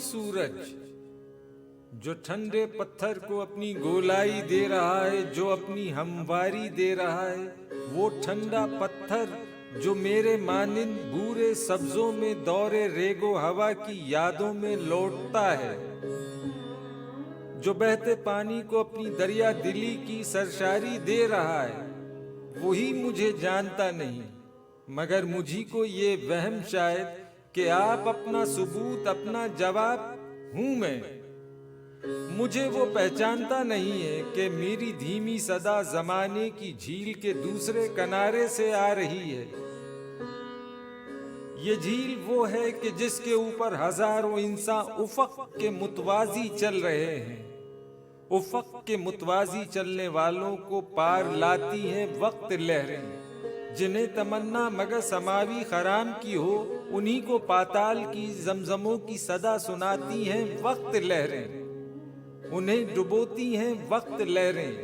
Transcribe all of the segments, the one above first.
सूरज जो ठंडे पत्थर को अपनी गोलाई दे रहा है, जो अपनी हमवारी दे रहा है, वो ठंडा पत्थर जो मेरे मानिंद बूरे सब्जों में दौरे रेगो हवा की यादों में लौटता है, जो बहते पानी को अपनी दरिया दिली की सरशारी दे रहा है, वही मुझे जानता नहीं, मगर मुझी को ये वहम शायद कि आप अपना सबूत, अपना जवाब हूं मैं। मुझे वो पहचानता नहीं है कि मेरी धीमी सदा जमाने की झील के दूसरे किनारे से आ रही है। ये झील वो है कि जिसके ऊपर हजारों इंसान उफक के मुतवाजी चल रहे हैं। उफक के मुतवाजी चलने वालों को पार लाती हैं वक्त लहरें, जिन्हें तमन्ना मगर समावी खराम की हो, उन्हीं को पाताल की जमजमों की सदा सुनाती हैं वक्त लहरें, उन्हें डुबोती हैं वक्त लहरें।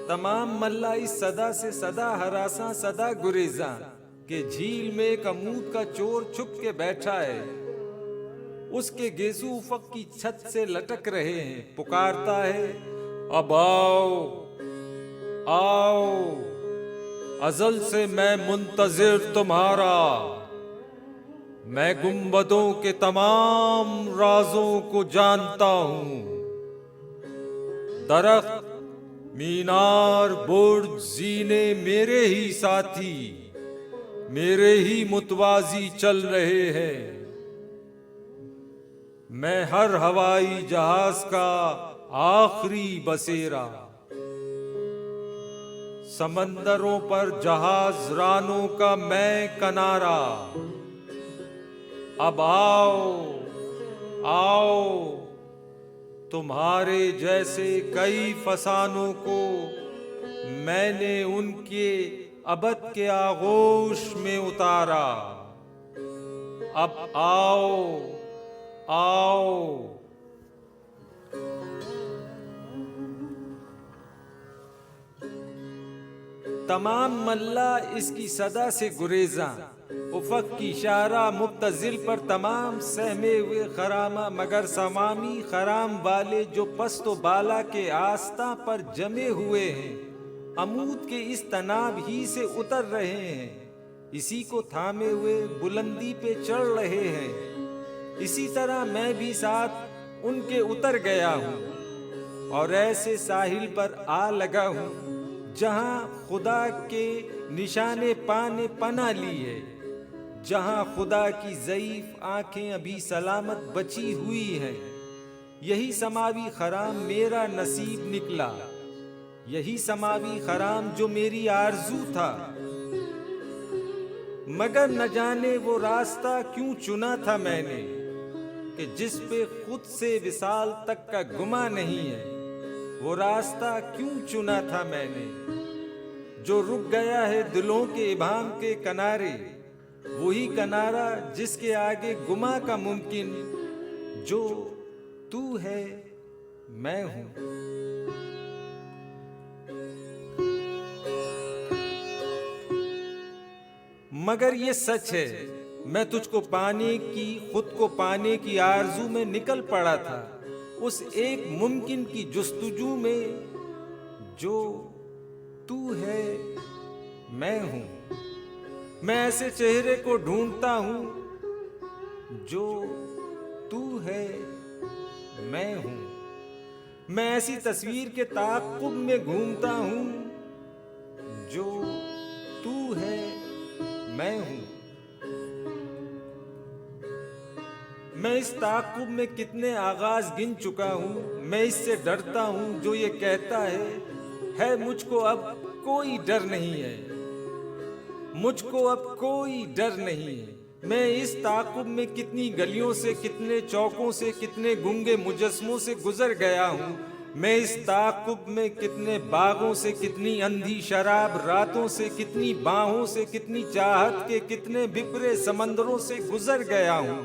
तमाम मल्ला इस सदा से सदा हरासा सदा गुरेजा के झील में एक अमूद का चोर छुप के बैठा है, उसके गेसू उफक की छत से लटक रहे हैं, पुकारता है अब आओ आओ, अजल से मैं मुंतजिर तुम्हारा, मैं गुंबदों के तमाम राजों को जानता हूं। दरख्त, मीनार, बुर्ज, जीने मेरे ही साथी, मेरे ही मुतवाजी चल रहे हैं। मैं हर हवाई जहाज का आखिरी बसेरा, समंदरों पर जहाज रानों का मैं किनारा। अब आओ आओ, तुम्हारे जैसे कई फसानों को मैंने उनके अबद के आगोश में उतारा। अब आओ आओ। तमाम मल्ला इसकी सदा से गुरेजा, उफक की इशारा मुब्तजिल पर तमाम सहमे हुए खरामा, मगर समामी खराम वाले जो पस्तो बाला के आस्था पर जमे हुए हैं, अमूद के इस तनाब ही से उतर रहे हैं, इसी को थामे हुए बुलंदी पे चढ़ रहे हैं। इसी तरह मैं भी साथ उनके उतर गया हूँ और ऐसे साहिल पर आ लगा हूँ जहाँ खुदा के निशाने पाने पना ली है, जहाँ खुदा की ज़ईफ आंखें अभी सलामत बची हुई हैं। यही समावी खराम मेरा नसीब निकला, यही समावी खराम जो मेरी आरज़ू था, मगर न जाने वो रास्ता क्यों चुना था मैंने कि जिस पे खुद से विसाल तक का गुमा नहीं है। वो रास्ता क्यों चुना था मैंने जो रुक गया है दिलों के इबाम के किनारे, वही किनारा जिसके आगे गुमा का मुमकिन, जो तू है मैं हूं। मगर ये सच है, मैं तुझको पाने की, खुद को पाने की आरज़ू में निकल पड़ा था, उस एक मुमकिन की जुस्तजू में, जो तू है मैं हूं। मैं ऐसे चेहरे को ढूंढता हूं जो तू है मैं हूं। मैं ऐसी तस्वीर के ताक़ुब में घूमता हूं जो तू है मैं हूं। मैं इस ताक़ुब में कितने आगाज गिन चुका हूं, मैं इससे डरता हूं जो ये कहता है मुझको अब कोई डर नहीं है, मुझको अब कोई डर नहीं है। मैं इस ताक़ुब में कितनी गलियों से, कितने चौकों से, कितने गुंगे मुजस्मों से गुजर गया हूं। मैं इस ताक़ुब में कितने बागों से, कितनी अंधी शराब रातों से, कितनी बाहों से, कितनी चाहत के कितने बिखरे समंदरों से गुजर गया हूं।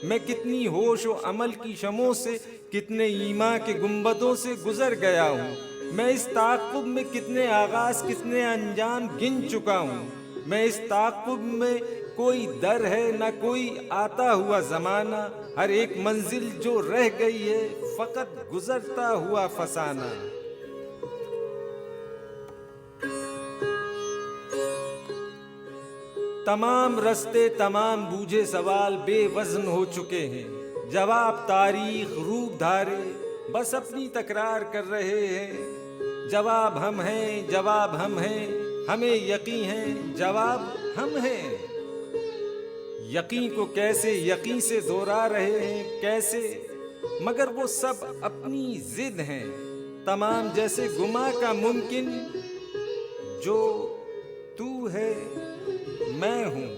मैं कितनी होश व अमल की शमों से, कितने ईमा के गुंबदों से गुजर गया हूँ। मैं इस ताक़ुब में कितने आगाज, कितने अंजाम गिन चुका हूँ। मैं इस ताक़ुब में کوئی در ہے نہ کوئی آتا ہوا زمانہ، ہر ایک منزل جو رہ گئی ہے فقط گزرتا ہوا فسانہ۔ تمام رستے تمام بوجھے سوال بے وزن ہو چکے ہیں، جواب تاریخ روپ دھارے بس اپنی تکرار کر رہے ہیں۔ جواب ہم ہیں، جواب ہم ہیں، ہمیں یقین ہے جواب ہم ہیں۔ یقین کو کیسے یقین سے دوہرا رہے ہیں، کیسے؟ مگر وہ سب اپنی ضد ہیں، تمام جیسے گما کا ممکن، جو تو ہے میں ہوں۔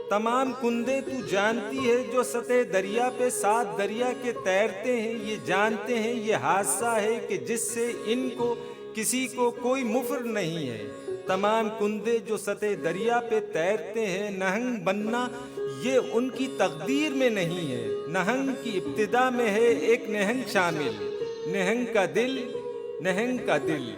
تمام کندے تو جانتی ہے جو سطح دریا پہ سات دریا کے تیرتے ہیں، یہ جانتے ہیں یہ حادثہ ہے کہ جس سے ان کو کسی کو کوئی مفر نہیں ہے۔ تمام کندے جو سطح دریا پہ تیرتے ہیں، نہنگ بننا یہ ان کی تقدیر میں نہیں ہے۔ نہنگ کی ابتدا میں ہے ایک نہنگ شامل، نہنگ کا دل، نہنگ کا دل۔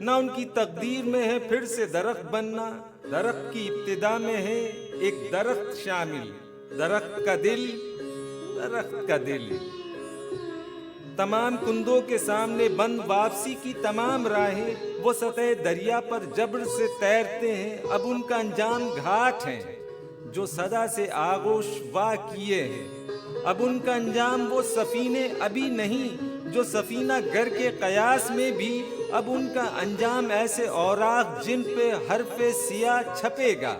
نہ ان کی تقدیر میں ہے پھر سے درخت بننا، درخت کی ابتدا میں ہے ایک درخت شامل، درخت کا دل، درخت کا دل۔ تمام کندوں کے سامنے بند واپسی کی تمام راہیں، وہ سطح دریا پر جبر سے تیرتے ہیں، اب ان کا انجام گھاٹ ہے جو صدا سے آغوش وا کیے ہیں۔ اب ان کا انجام وہ سفینے ابھی نہیں جو سفینہ گر کے قیاس میں بھی، اب ان کا انجام ایسے اوراق جن پہ حرف سیاہ چھپے گا۔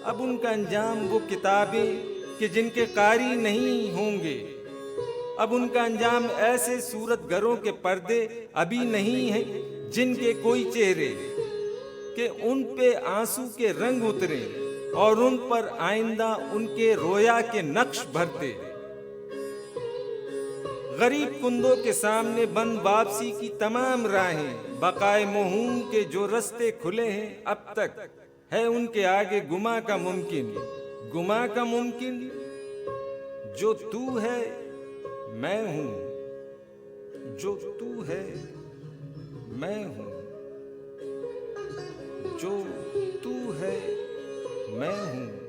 اب ان کا انجام وہ کتابیں کہ جن کے قاری نہیں ہوں گے۔ اب ان کا انجام ایسے صورت گروں کے پردے ابھی نہیں ہیں جن کے کوئی چہرے، کہ ان پہ آنسو کے رنگ اترے اور ان پر آئندہ ان کے رویا کے نقش بھرتے۔ غریب کندوں کے سامنے بند واپسی کی تمام راہیں، بقائے موہوم کے جو رستے کھلے ہیں اب تک، ہے ان کے آگے گما کا ممکن، گما کا ممکن، جو تو ہے میں ہوں، جو تو ہے میں ہوں، جو تو ہے میں ہوں۔